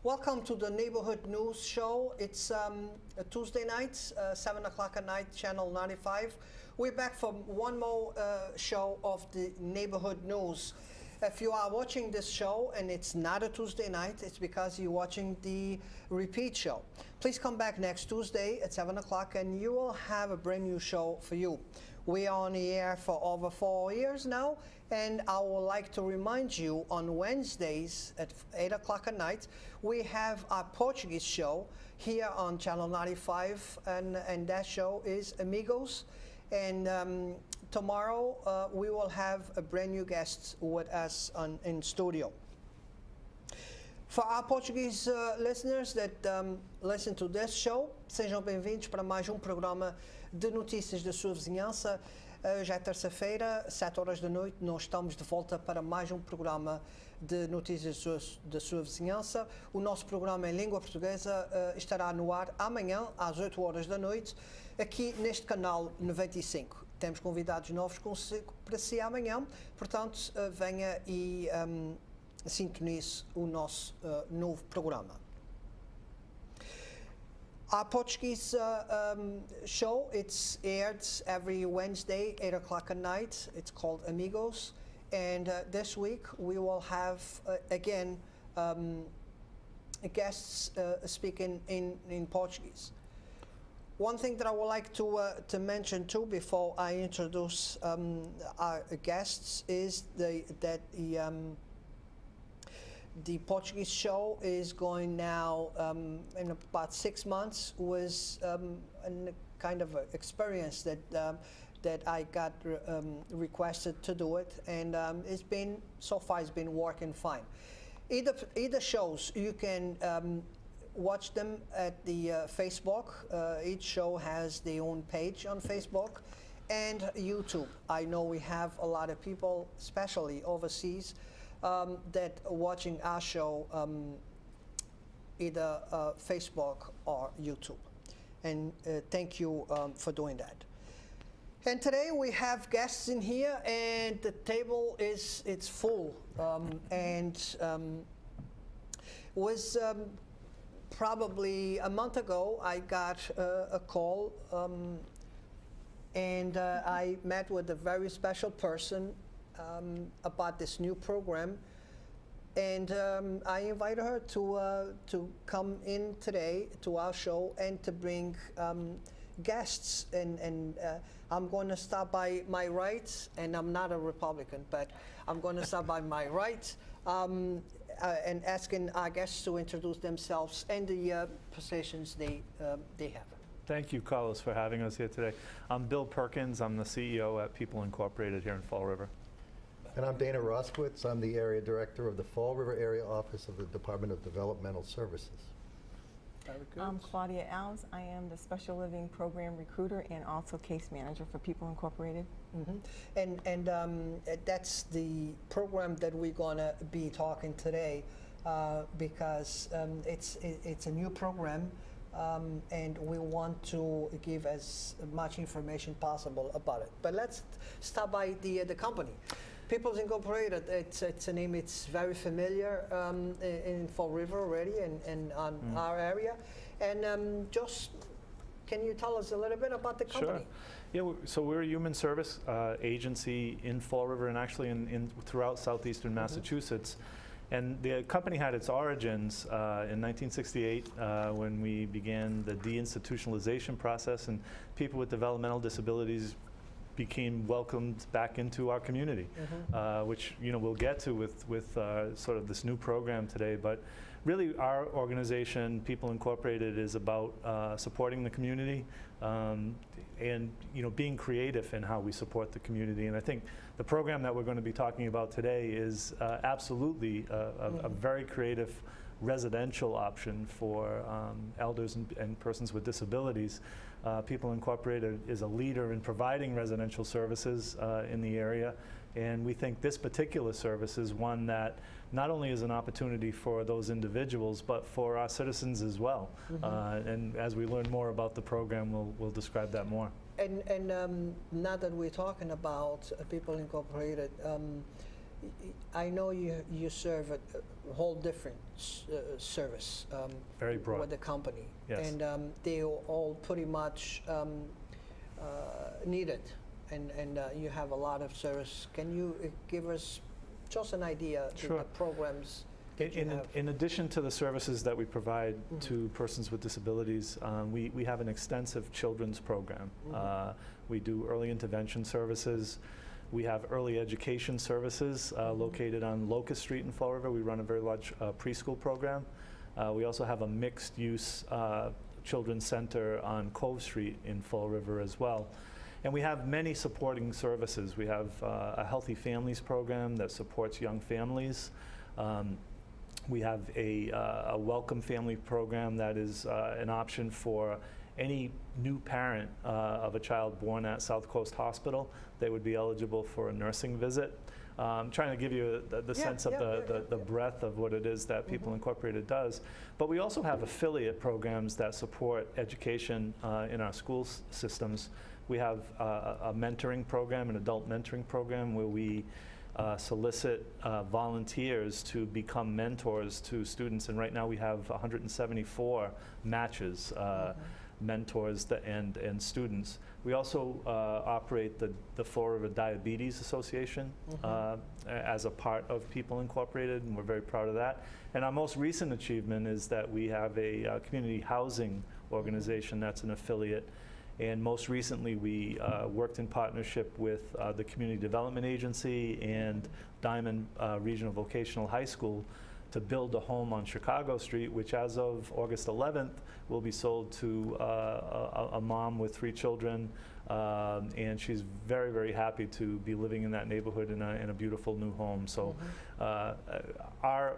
Welcome to the Neighborhood News Show. It's a Tuesday night, 7 o'clock at night, Channel 95. We're back for one more show of the Neighborhood News. If you are watching this show and it's not a Tuesday night, it's because you're watching the repeat show. Please come back next Tuesday at 7 o'clock and you will have a brand new show for you. We are on the air for over 4 years now, and I would like to remind you on Wednesdays at 8 o'clock at night, we have our Portuguese show here on Channel 95, and that show is Amigos. And tomorrow we will have a brand new guest with us in studio. For our Portuguese listeners that listen to this show, sejam bem-vindos para mais programa de notícias da sua vizinhança. Já é terça-feira, 7 horas da noite, nós estamos de volta para mais programa de notícias da sua vizinhança. O nosso programa em língua portuguesa estará no ar amanhã, às 8 horas da noite, aqui neste canal 95. Temos convidados novos para si amanhã, portanto, venha e sintonize o nosso novo programa. Our Portuguese show, it's aired every Wednesday, 8 o'clock at night. It's called Amigos. And this week we will have, again, guests speaking in Portuguese. One thing that I would like to mention too before I introduce our guests is that the Portuguese show is going now in about 6 months. Was a kind of experience that I got requested to do it, and it's been so far it's been working fine. Either shows you can watch them at the Facebook. Each show has their own page on Facebook and YouTube. I know we have a lot of people, especially overseas, that are watching our show either Facebook or YouTube. And thank you for doing that. And today we have guests in here, and the table it's full. Was probably a month ago I got a call, and I met with a very special person about this new program, and I invited her to come in today to our show and to bring guests, and I'm going to start by my right, and I'm not a Republican, but I'm going to start by my right, and asking our guests to introduce themselves and the positions they have. Thank you, Carlos, for having us here today. I'm Bill Perkins. I'm the CEO at People Incorporated here in Fall River. And I'm Dana Roszkiewicz. I'm the Area Director of the Fall River Area Office of the Department of Developmental Services. Very good. I'm Claudia Alves. I am the Special Living Program Recruiter and also Case Manager for People Incorporated. Mm-hmm. And that's the program that we're going to be talking today, because it's a new program, and we want to give as much information possible about it. But let's start by the company. People Incorporated, it's a name it's very familiar in Fall River already and on our area. And just, can you tell us a little bit about the company? Sure. Yeah, so we're a human service agency in Fall River and actually in throughout southeastern Massachusetts. And the company had its origins in 1968 when we began the deinstitutionalization process, and people with developmental disabilities became welcomed back into our community, which we'll get to with sort of this new program today. But really, our organization, People Incorporated, is about supporting the community and being creative in how we support the community. And I think the program that we're going to be talking about today is absolutely a very creative residential option for elders and persons with disabilities. People Incorporated is a leader in providing residential services in the area, and we think this particular service is one that not only is an opportunity for those individuals, but for our citizens as well. And as we learn more about the program, we'll describe that more. And now that we're talking about People Incorporated, I know you serve a whole different service. Very broad. With the company. Yes. And they all pretty much need it. And you have a lot of service. Can you give us just an idea of Sure. the programs that you have? In addition to the services that we provide to persons with disabilities, we have an extensive children's program. We do early intervention services. We have early education services located on Locust Street in Fall River. We run a very large preschool program. We also have a mixed-use children's center on Cove Street in Fall River as well. And we have many supporting services. We have a Healthy Families program that supports young families. We have a Welcome Family program that is an option for any new parent of a child born at South Coast Hospital. They would be eligible for a nursing visit. I'm trying to give you the sense of the breadth of what it is that People Incorporated does. But we also have affiliate programs that support education in our school systems. We have a mentoring program, an adult mentoring program, where we solicit volunteers to become mentors to students. And right now we have 174 matches, mentors and students. We also operate the Fall River Diabetes Association as a part of People Incorporated, and we're very proud of that. And our most recent achievement is that we have a community housing organization that's an affiliate. And most recently, we worked in partnership with the Community Development Agency and Diamond Regional Vocational High School to build a home on Chicago Street, which as of August 11th will be sold to a mom with 3 children. And she's very, very happy to be living in that neighborhood in a beautiful new home. So our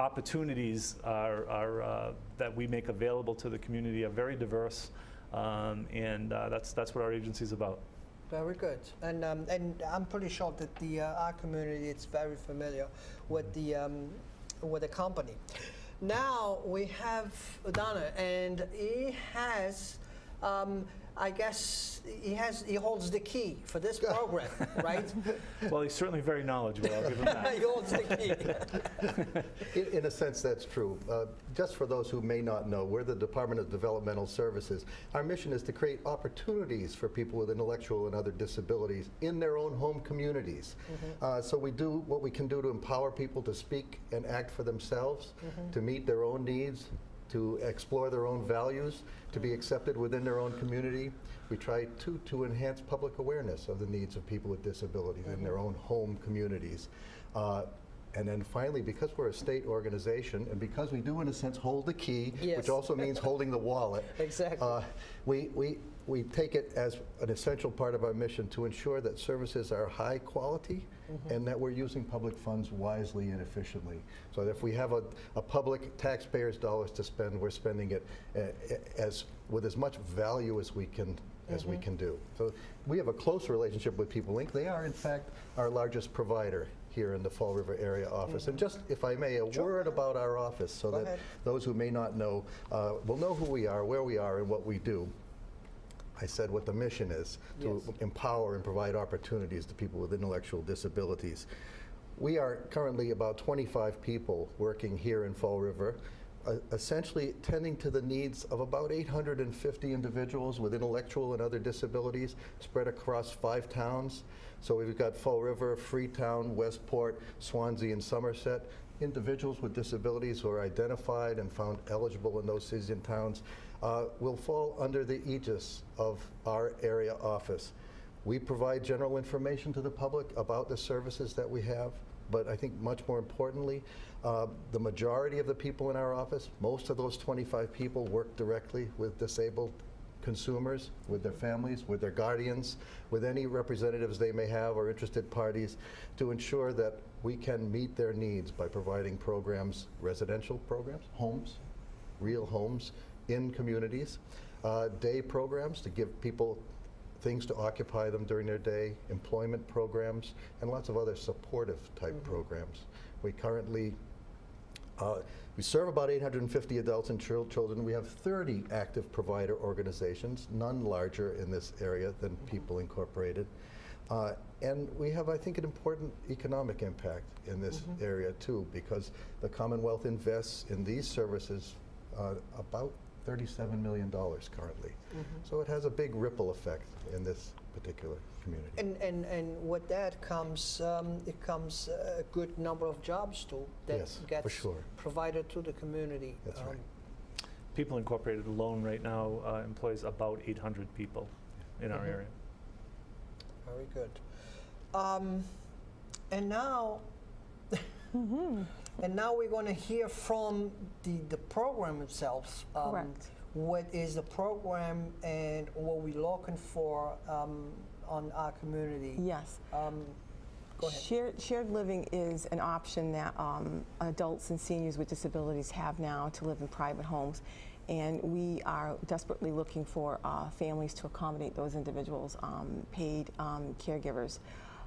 opportunities that we make available to the community are very diverse. And that's what our agency is about. Very good. And I'm pretty sure that our community is very familiar with the company. Now we have Dana, and he has, I guess, he holds the key for this program, right? Well, he's certainly very knowledgeable. I'll give him that. He holds the key. In a sense, that's true. Just for those who may not know, we're the Department of Developmental Services. Our mission is to create opportunities for people with intellectual and other disabilities in their own home communities. So we do what we can do to empower people to speak and act for themselves, to meet their own needs, to explore their own values, to be accepted within their own community. We try to enhance public awareness of the needs of people with disabilities in their own home communities. And then finally, because we're a state organization, and because we do, in a sense, hold the key, Yes. which also means holding the wallet, Exactly. we take it as an essential part of our mission to ensure that services are high quality and that we're using public funds wisely and efficiently. So that if we have a public taxpayers' dollars to spend, we're spending it with as much value as we can do. So we have a close relationship with People Inc. They are, in fact, our largest provider here in the Fall River area office. And just, if I may, a word about our office so that ahead. those who may not know will know who we are, where we are, and what we do. I said what the mission is, to empower and provide opportunities to people with intellectual disabilities. We are currently about 25 people working here in Fall River, essentially tending to the needs of about 850 individuals with intellectual and other disabilities spread across 5 towns. So we've got Fall River, Freetown, Westport, Swansea, and Somerset. Individuals with disabilities who are identified and found eligible in those cities and towns will fall under the aegis of our area office. We provide general information to the public about the services that we have, but I think much more importantly, the majority of the people in our office, most of those 25 people work directly with disabled consumers, with their families, with their guardians, with any representatives they may have or interested parties, to ensure that we can meet their needs by providing programs, residential programs, homes, real homes in communities, day programs to give people things to occupy them during their day, employment programs, and lots of other supportive type programs. We currently we serve about 850 adults and children. We have 30 active provider organizations, none larger in this area than People Incorporated. And we have, I think, an important economic impact in this area too, because the Commonwealth invests in these services about $37 million currently. So it has a big ripple effect in this particular community. And with that comes it comes a good number of jobs too that Yes, for gets sure. provided to the community. That's right. People Incorporated alone right now employs about 800 people in our area. Very good. And now, and now we're going to hear from the program itself. Correct. What is the program and what we're looking for on our community? Yes. Go ahead. Shared living is an option that adults and seniors with disabilities have now to live in private homes. And we are desperately looking for families to accommodate those individuals, paid caregivers.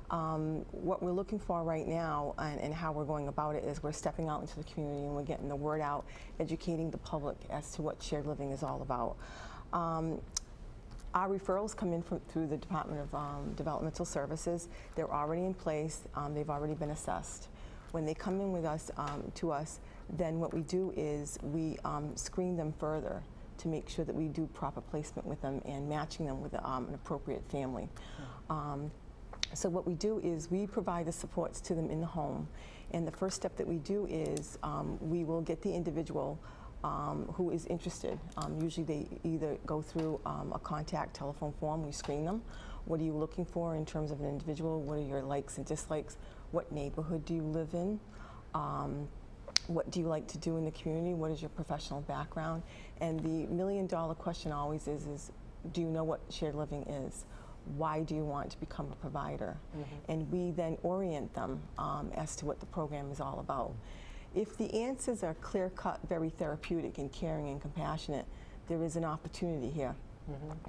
What we're looking for right now and how we're going about it is we're stepping out into the community and we're getting the word out, educating the public as to what shared living is all about. Our referrals come in through the Department of Developmental Services. They're already in place. They've already been assessed. When they come in with us, to us, then what we do is we screen them further to make sure that we do proper placement with them and matching them with an appropriate family. So what we do is we provide the supports to them in the home. And the first step that we do is we will get the individual who is interested. Usually they either go through a contact telephone form, we screen them. What are you looking for in terms of an individual? What are your likes and dislikes? What neighborhood do you live in? What do you like to do in the community? What is your professional background? And the million-dollar question always is do you know what shared living is? Why do you want to become a provider? And we then orient them as to what the program is all about. If the answers are clear-cut, very therapeutic and caring and compassionate, there is an opportunity here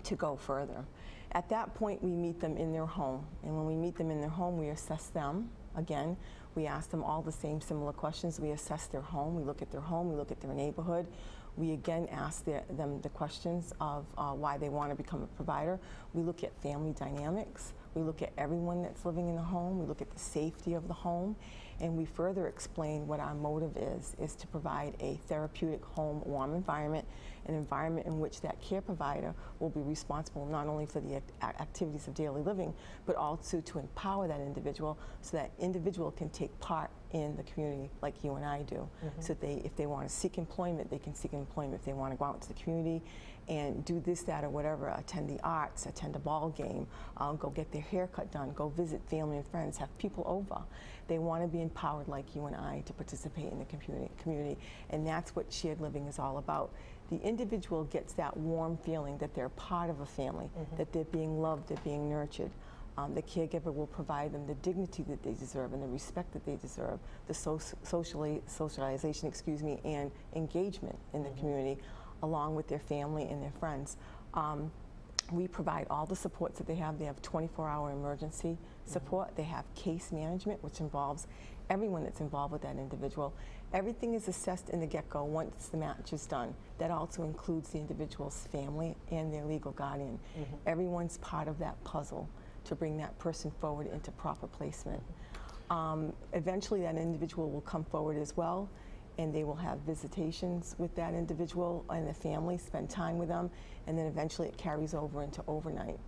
to go further. At that point, we meet them in their home. And when we meet them in their home, we assess them. Again, we ask them all the same similar questions. We assess their home. We look at their home. We look at their neighborhood. We again ask them the questions of why they want to become a provider. We look at family dynamics. We look at everyone that's living in the home. We look at the safety of the home. And we further explain what our motive is to provide a therapeutic home, warm environment, an environment in which that care provider will be responsible not only for the activities of daily living, but also to empower that individual so that individual can take part in the community like you and I do. So if they want to seek employment, they can seek employment. If they want to go out into the community and do this, that, or whatever, attend the arts, attend a ball game, go get their hair cut done, go visit family and friends, have people over. They want to be empowered like you and I to participate in the community. And that's what shared living is all about. The individual gets that warm feeling that they're part of a family, that they're being loved, they're being nurtured. The caregiver will provide them the dignity that they deserve and the respect that they deserve, the socialization, and engagement in the community, along with their family and their friends. We provide all the supports that they have. They have 24-hour emergency support. They have case management, which involves everyone that's involved with that individual. Everything is assessed in the get-go once the match is done. That also includes the individual's family and their legal guardian. Everyone's part of that puzzle to bring that person forward into proper placement. Eventually that individual will come forward as well, and they will have visitations with that individual and the family, spend time with them, and then eventually it carries over into overnight.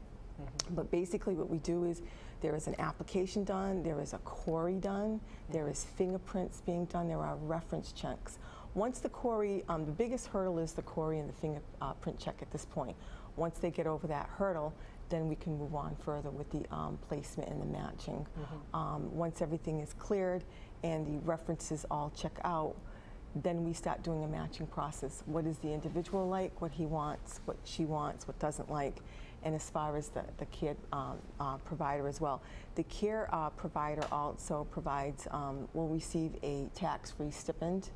But basically what we do is there is an application done, there is a query done, there is fingerprints being done, there are reference checks. Once the query, the biggest hurdle is the query and the fingerprint check at this point. Once they get over that hurdle, then we can move on further with the placement and the matching. Once everything is cleared and the references all check out, then we start doing a matching process. What is the individual like, what he wants, what she wants, what doesn't like, and as far as the care provider as well. The care provider also provides, will receive a tax-free stipend,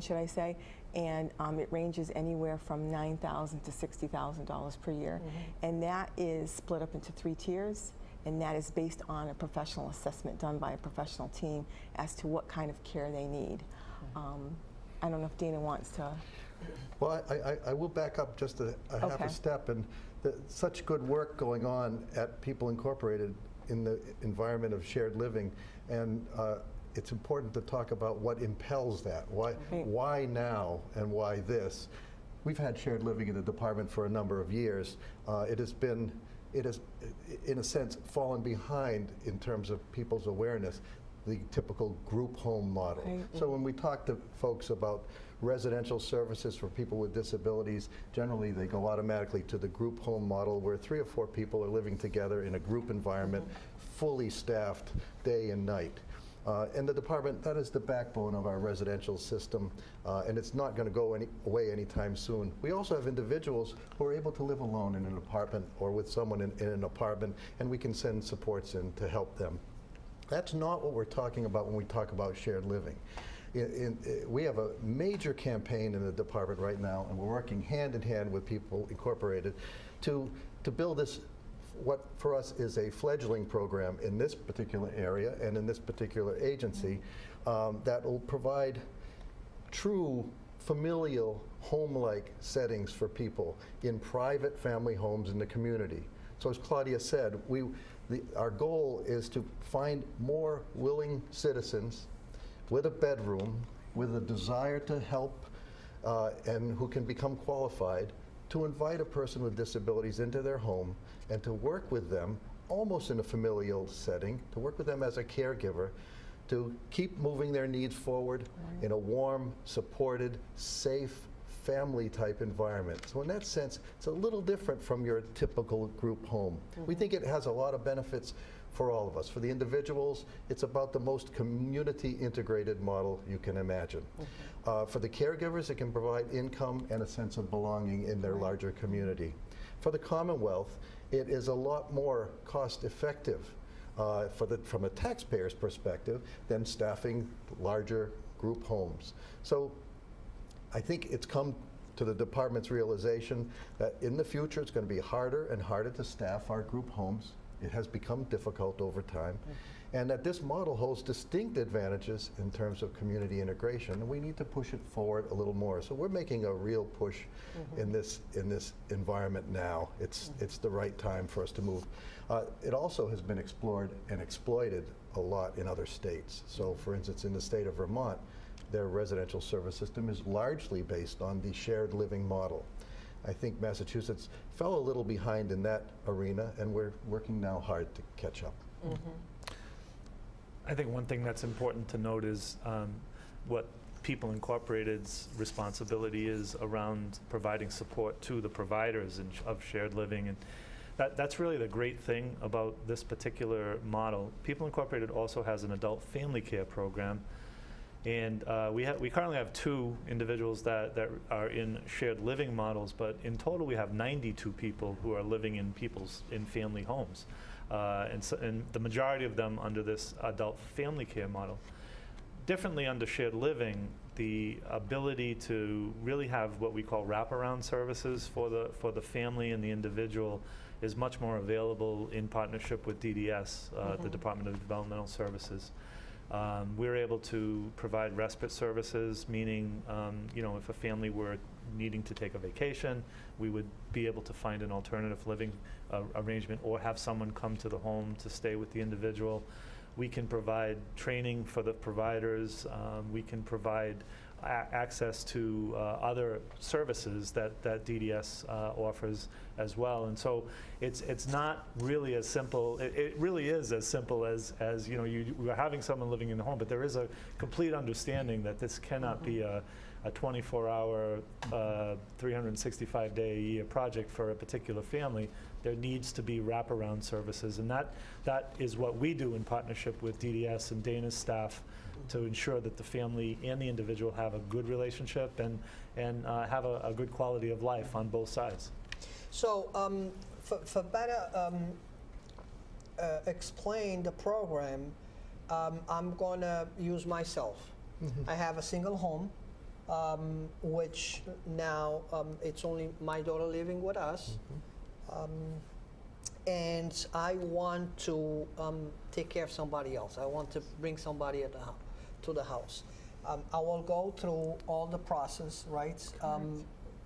should I say, and it ranges anywhere from $9,000 to $60,000 per year. And that is split up into 3 tiers, and that is based on a professional assessment done by a professional team as to what kind of care they need. I don't know if Dana wants to. Well, I will back up just a half a step, and such good work going on at People Incorporated in the environment of shared living, and it's important to talk about what impels that. Why now and why this? We've had shared living in the department for a number of years. It has, in a sense, fallen behind in terms of people's awareness, the typical group home model. Right. So when we talk to folks about residential services for people with disabilities, generally they go automatically to the group home model where 3 or 4 people are living together in a group environment, fully staffed day and night. And the department, that is the backbone of our residential system, and it's not going to go away anytime soon. We also have individuals who are able to live alone in an apartment or with someone in an apartment, and we can send supports in to help them. That's not what we're talking about when we talk about shared living. We have a major campaign in the department right now, and we're working hand in hand with People Incorporated to build this, what for us is a fledgling program in this particular area and in this particular agency that will provide true familial home-like settings for people in private family homes in the community. So as Claudia said, our goal is to find more willing citizens with a bedroom, with a desire to help, and who can become qualified, to invite a person with disabilities into their home and to work with them almost in a familial setting, to work with them as a caregiver, to keep moving their needs forward in a warm, supported, safe, family-type environment. So in that sense, it's a little different from your typical group home. We think it has a lot of benefits for all of us. For the individuals, it's about the most community-integrated model you can imagine. For the caregivers, it can provide income and a sense of belonging in their larger community. For the Commonwealth, it is a lot more cost-effective from a taxpayer's perspective than staffing larger group homes. So I think it's come to the department's realization that in the future it's going to be harder and harder to staff our group homes. It has become difficult over time. And that this model holds distinct advantages in terms of community integration, and we need to push it forward a little more. So we're making a real push in this environment now. It's the right time for us to move. It also has been explored and exploited a lot in other states. So for instance, in the state of Vermont, their residential service system is largely based on the shared living model. I think Massachusetts fell a little behind in that arena, and we're working now hard to catch up. I think one thing that's important to note is what People Incorporated's responsibility is around providing support to the providers of shared living, and that's really the great thing about this particular model. People Incorporated also has an adult family care program, and we currently have 2 individuals that are in shared living models, but in total we have 92 people who are living in family homes. And the majority of them under this adult family care model. Differently under shared living, the ability to really have what we call wraparound services for the family and the individual is much more available in partnership with DDS, the Department of Developmental Services. We're able to provide respite services, meaning if a family were needing to take a vacation, we would be able to find an alternative living arrangement or have someone come to the home to stay with the individual. We can provide training for the providers. We can provide access to other services that DDS offers as well. And so it's not really as simple. It really is as simple as we're having someone living in the home, but there is a complete understanding that this cannot be a 24-hour, 365-day-a-year project for a particular family. There needs to be wraparound services, and that is what we do in partnership with DDS and Dana's staff to ensure that the family and the individual have a good relationship and have a good quality of life on both sides. So for better explain the program, I'm going to use myself. I have a single home, which now it's only my daughter living with us. And I want to take care of somebody else. I want to bring somebody to the house. I will go through all the process, right?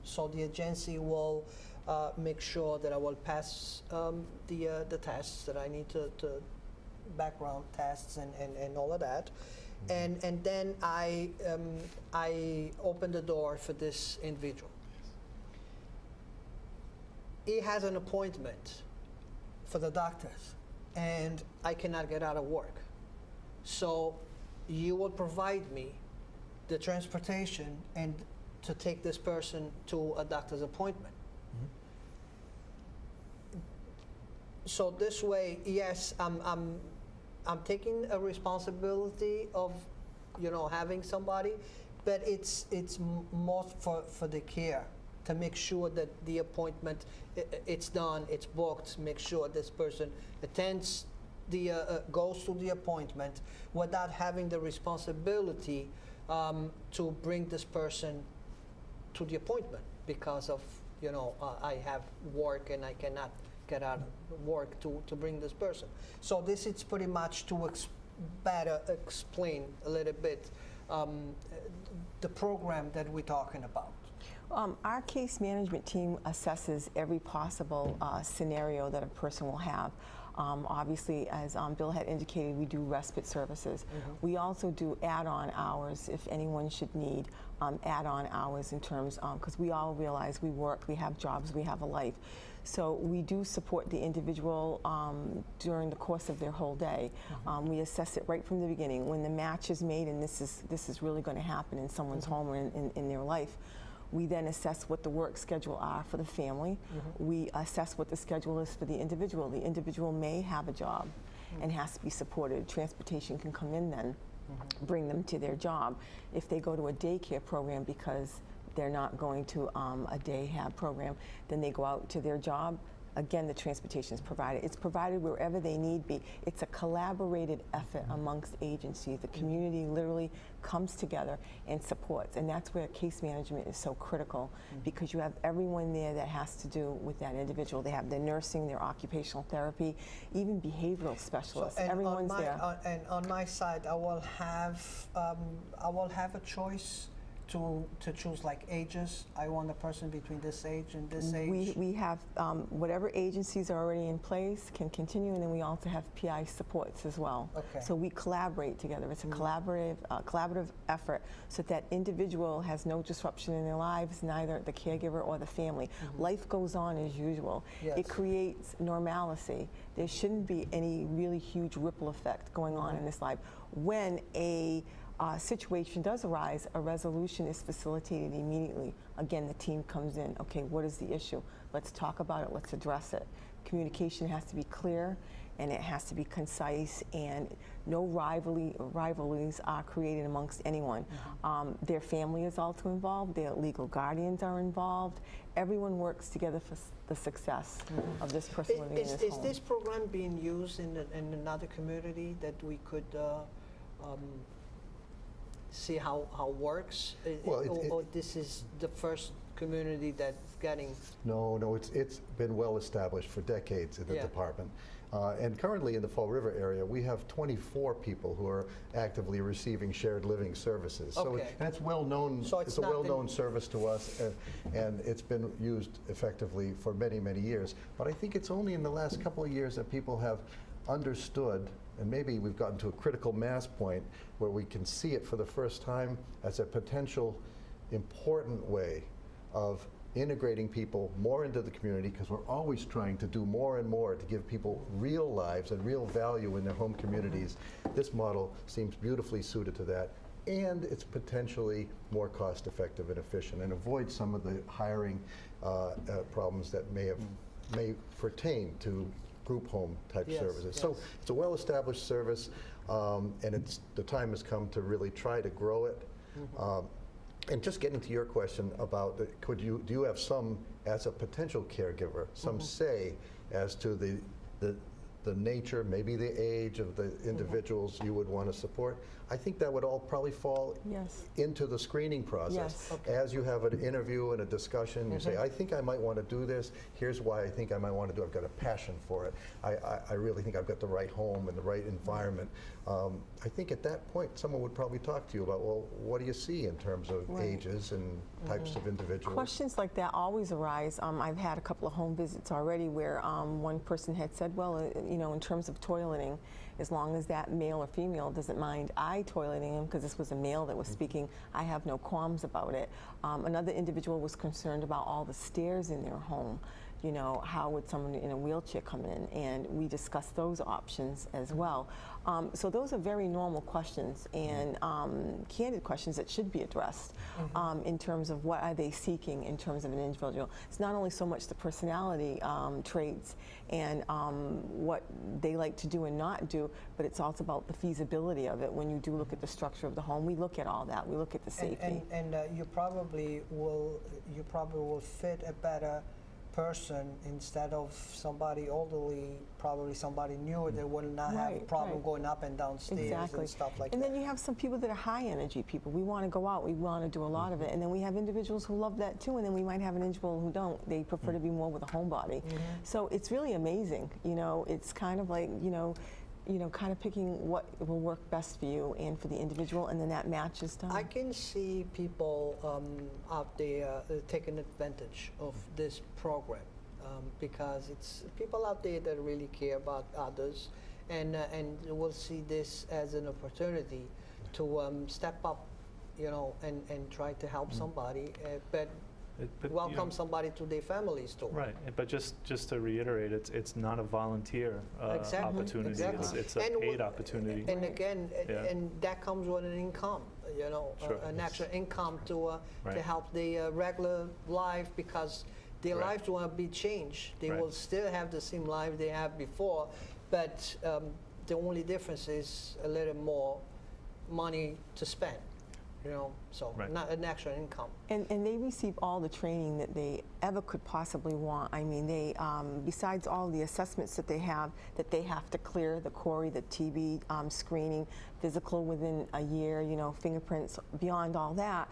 So the agency will make sure that I will pass the tests that I need to background tests and all of that. And then I opened the door for this individual. He has an appointment for the doctors, and I cannot get out of work. So you will provide me the transportation and to take this person to a doctor's appointment. So this way, yes, I'm taking a responsibility of, having somebody, but it's more for the care, to make sure that the appointment, it's done, it's booked, make sure this person attends goes to the appointment without having the responsibility to bring this person to the appointment because of, I have work and I cannot get out of work to bring this person. So this is pretty much to better explain a little bit the program that we're talking about. Our case management team assesses every possible scenario that a person will have. Obviously, as Bill had indicated, we do respite services. We also do add-on hours if anyone should need add-on hours in terms, because we all realize we work, we have jobs, we have a life. So we do support the individual during the course of their whole day. We assess it right from the beginning. When the match is made and this is really going to happen in someone's home or in their life, we then assess what the work schedule are for the family. We assess what the schedule is for the individual. The individual may have a job and has to be supported. Transportation can come in then, bring them to their job. If they go to a daycare program because they're not going to a day hab program, then they go out to their job. Again, the transportation is provided. It's provided wherever they need be. It's a collaborated effort amongst agencies. The community literally comes together and supports, and that's where case management is so critical because you have everyone there that has to do with that individual. They have their nursing, their occupational therapy, even behavioral specialists. Everyone's there. And on my side, I will have a choice to choose like ages. I want a person between this age and this age. We have whatever agencies are already in place can continue, and then we also have PI supports as well. Okay. So we collaborate together. It's a collaborative effort so that individual has no disruption in their lives, neither the caregiver or the family. Life goes on as usual. Yes. It creates normalcy. There shouldn't be any really huge ripple effect going on in this life. When a situation does arise, a resolution is facilitated immediately. Again, the team comes in. Okay, what is the issue? Let's talk about it. Let's address it. Communication has to be clear, and it has to be concise, and no rivalries are created amongst anyone. Their family is also involved. Their legal guardians are involved. Everyone works together for the success of this person living in this home. Is this program being used in another community that we could see how it works? Or this is the first community that's getting... No, it's been well established for decades in the department. And currently in the Fall River area, we have 24 people who are actively receiving shared living services. Okay. So and it's well known. So it's a well-known service to us, and it's been used effectively for many, many years. But I think it's only in the last couple of years that people have understood, and maybe we've gotten to a critical mass point where we can see it for the first time as a potential important way of integrating people more into the community, because we're always trying to do more and more to give people real lives and real value in their home communities. This model seems beautifully suited to that, and it's potentially more cost effective and efficient and avoids some of the hiring problems that may pertain to group home type services. Yes. So it's a well-established service, and the time has come to really try to grow it. And just getting to your question about, do you have some, as a potential caregiver, some say as to the nature, maybe the age of the individuals you would want to support? I think that would all probably fall into the screening process. Yes. Okay. As you have an interview and a discussion, you say, I think I might want to do this. Here's why I think I might want to do it. I've got a passion for it. I really think I've got the right home and the right environment. I think at that point, someone would probably talk to you about, well, what do you see in terms of ages and types of individuals? Questions like that always arise. I've had a couple of home visits already where one person had said, well, in terms of toileting, as long as that male or female doesn't mind I toileting him, because this was a male that was speaking, I have no qualms about it. Another individual was concerned about all the stairs in their home. You know, how would someone in a wheelchair come in? And we discussed those options as well. So those are very normal questions and candid questions that should be addressed in terms of what are they seeking in terms of an individual. It's not only so much the personality traits and what they like to do and not do, but it's also about the feasibility of it. When you do look at the structure of the home, we look at all that. We look at the safety. And you probably will fit a better person instead of somebody elderly, probably somebody newer that will not have a problem going up and down stairs and stuff like that. And then you have some people that are high energy people. We want to go out, we want to do a lot of it. And then we have individuals who love that too, and then we might have an individual who don't. They prefer to be more with a homebody. So it's really amazing. You know, it's kind of like, kind of picking what will work best for you and for the individual, and then that match is done. I can see people out there taking advantage of this program because it's people out there that really care about others, and will see this as an opportunity to step up, and try to help somebody, but welcome somebody to their families too. Right, but just to reiterate, it's not a volunteer opportunity. Exactly. It's a paid opportunity. And again, and that comes with an income, Sure. an extra income to help the regular life, because their lives won't be changed. They will still have the same life they have before, but the only difference is a little more money to spend. So not an extra income. And they receive all the training that they ever could possibly want. I mean, they, besides all the assessments that they have to clear, the CORI, the TB screening, physical within a year, fingerprints, beyond all that,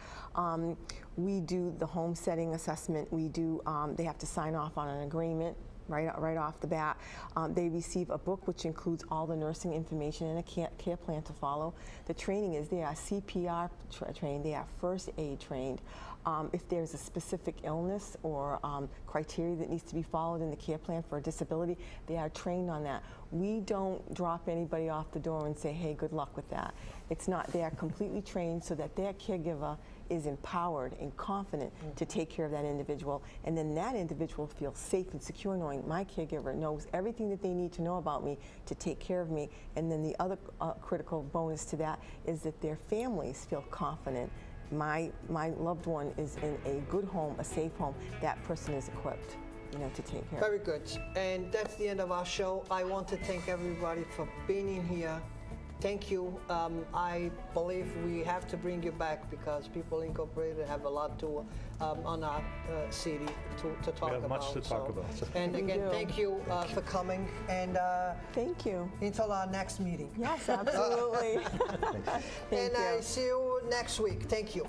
we do the home setting assessment. We do, they have to sign off on an agreement. Right off the bat. They receive a book which includes all the nursing information and a care plan to follow. The training is they are CPR trained, they are first aid trained. If there's a specific illness or criteria that needs to be followed in the care plan for a disability, they are trained on that. We don't drop anybody off the door and say, hey, good luck with that. It's not, they are completely trained so that their caregiver is empowered and confident to take care of that individual, and then that individual feels safe and secure knowing my caregiver knows everything that they need to know about me to take care of me. And then the other critical bonus to that is that their families feel confident. My loved one is in a good home, a safe home. That person is equipped, to take care of. Very good. And that's the end of our show. I want to thank everybody for being in here. Thank you. I believe we have to bring you back because People Incorporated have a lot to on our city to talk about. We have much to talk about. And again, thank you for coming. And thank you. Until our next meeting. Yes, absolutely. And I see you next week. Thank you.